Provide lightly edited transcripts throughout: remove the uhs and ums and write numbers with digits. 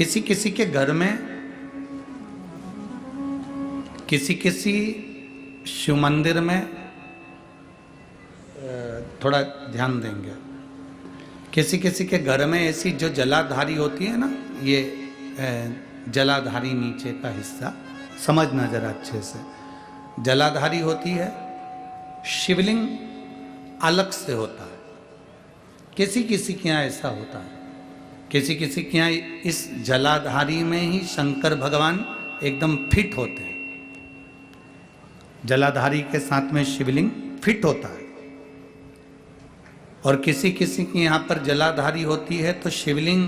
किसी किसी के घर में, किसी किसी शिव मंदिर में, थोड़ा ध्यान देंगे, किसी किसी के घर में ऐसी जो जलाधारी होती है ना, ये जलाधारी नीचे का हिस्सा समझना जरा अच्छे से, जलाधारी होती है, शिवलिंग अलग से होता है। किसी किसी के यहाँ ऐसा होता है, किसी किसी के यहाँ इस जलाधारी में ही शंकर भगवान एकदम फिट होते हैं, जलाधारी के साथ में शिवलिंग फिट होता है। और किसी किसी के यहाँ पर जलाधारी होती है तो शिवलिंग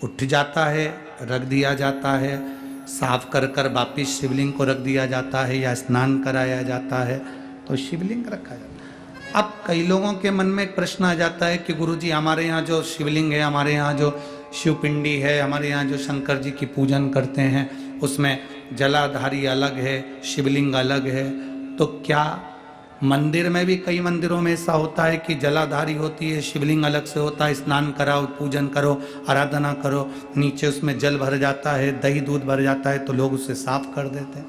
उठ जाता है, रख दिया जाता है, साफ कर कर वापिस शिवलिंग को रख दिया जाता है या स्नान कराया जाता है तो शिवलिंग रखा जाता है। अब कई लोगों के मन में एक प्रश्न आ जाता है कि गुरुजी हमारे यहाँ जो शिवलिंग है, हमारे यहाँ जो शिवपिंडी है, हमारे यहाँ जो शंकर जी की पूजन करते हैं उसमें जलाधारी अलग है, शिवलिंग अलग है, तो क्या मंदिर में भी कई मंदिरों में ऐसा होता है कि जलाधारी होती है, शिवलिंग अलग से होता है, स्नान कराओ, पूजन करो, आराधना करो, नीचे उसमें जल भर जाता है, दही दूध भर जाता है तो लोग उसे साफ कर देते हैं।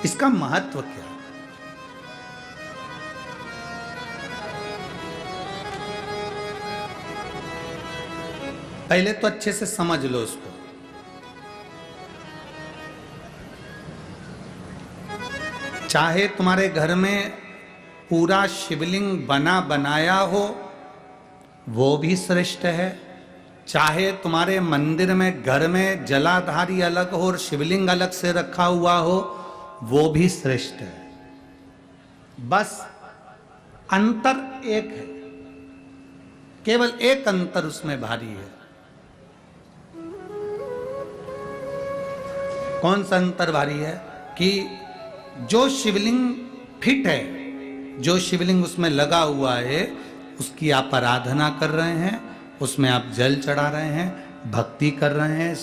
इसका महत्व क्या है? पहले तो अच्छे से समझ लो उसको। चाहे तुम्हारे घर में पूरा शिवलिंग बना बनाया हो वो भी श्रेष्ठ है, चाहे तुम्हारे मंदिर में घर में जलाधारी अलग हो और शिवलिंग अलग से रखा हुआ हो वो भी श्रेष्ठ है। बस अंतर एक है, केवल एक अंतर उसमें भारी है। कौन सा अंतर भारी है? कि जो शिवलिंग फिट है, जो शिवलिंग उसमें लगा हुआ है, उसकी आप आराधना कर रहे हैं, उसमें आप जल चढ़ा रहे हैं, भक्ति कर रहे हैं,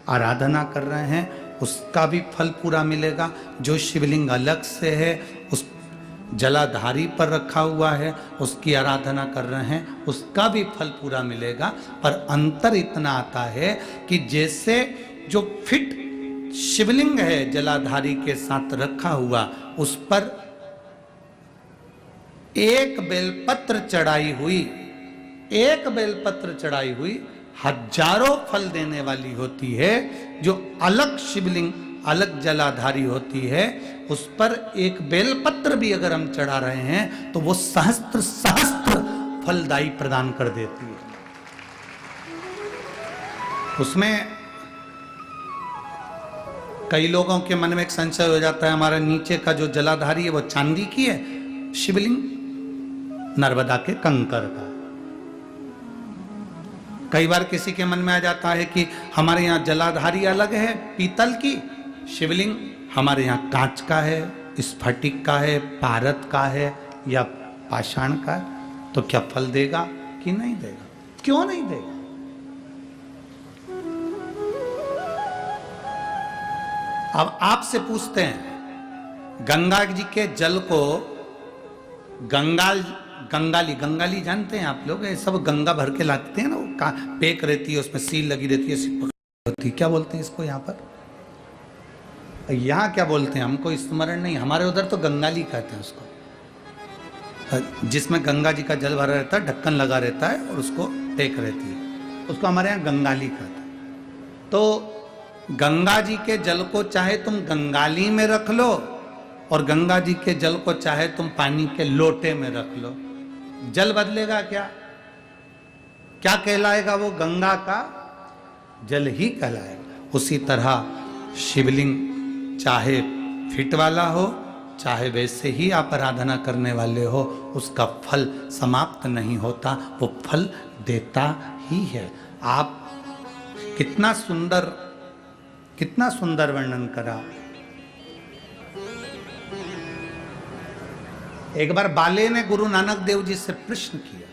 आराधना कर रहे हैं, उसका भी फल पूरा मिलेगा। जो शिवलिंग अलग से है, उस जलाधारी पर रखा हुआ है, उसकी आराधना कर रहे हैं, उसका भी फल पूरा मिलेगा। पर अंतर इतना आता है कि जैसे जो फिट शिवलिंग है जलाधारी के साथ रखा हुआ, उस पर एक बेलपत्र चढ़ाई हुई, एक बेलपत्र चढ़ाई हुई हजारों फल देने वाली होती है। जो अलग शिवलिंग अलग जलाधारी होती है उस पर एक बेलपत्र भी अगर हम चढ़ा रहे हैं तो वो सहस्त्र सहस्त्र फलदायी प्रदान कर देती है। उसमें कई लोगों के मन में एक संशय हो जाता है, हमारा नीचे का जो जलाधारी है वो चांदी की है, शिवलिंग नर्मदा के कंकर का। कई बार किसी के मन में आ जाता है कि हमारे यहाँ जलाधारी अलग है पीतल की, शिवलिंग हमारे यहाँ कांच का है, स्फटिक का है, पारद का है या पाषाण का है, तो क्या फल देगा कि नहीं देगा? क्यों नहीं देगा? अब आपसे पूछते हैं, गंगा जी के जल को गंगाली जानते हैं आप लोग? ये सब गंगा भर के लाते हैं ना, वो पेक रहती है, उसमें सील लगी रहती है, होती है, क्या बोलते हैं इसको यहाँ पर? यहाँ क्या बोलते हैं हमको स्मरण नहीं, हमारे उधर तो गंगाली कहते हैं उसको, जिसमें गंगा जी का जल भरा रहता है, ढक्कन लगा रहता है और उसको पेक रहती है, उसको हमारे यहाँ गंगाली कहते हैं। तो गंगा जी के जल को चाहे तुम गंगाली में रख लो और गंगा जी के जल को चाहे तुम पानी के लोटे में रख लो, जल बदलेगा क्या? क्या कहलाएगा वो? गंगा का जल ही कहलाएगा। उसी तरह शिवलिंग चाहे फिट वाला हो, चाहे वैसे ही आप आराधना करने वाले हो, उसका फल समाप्त नहीं होता, वो फल देता ही है। आप कितना सुंदर वर्णन करा। एक बार बाले ने गुरु नानक देव जी से प्रश्न किया,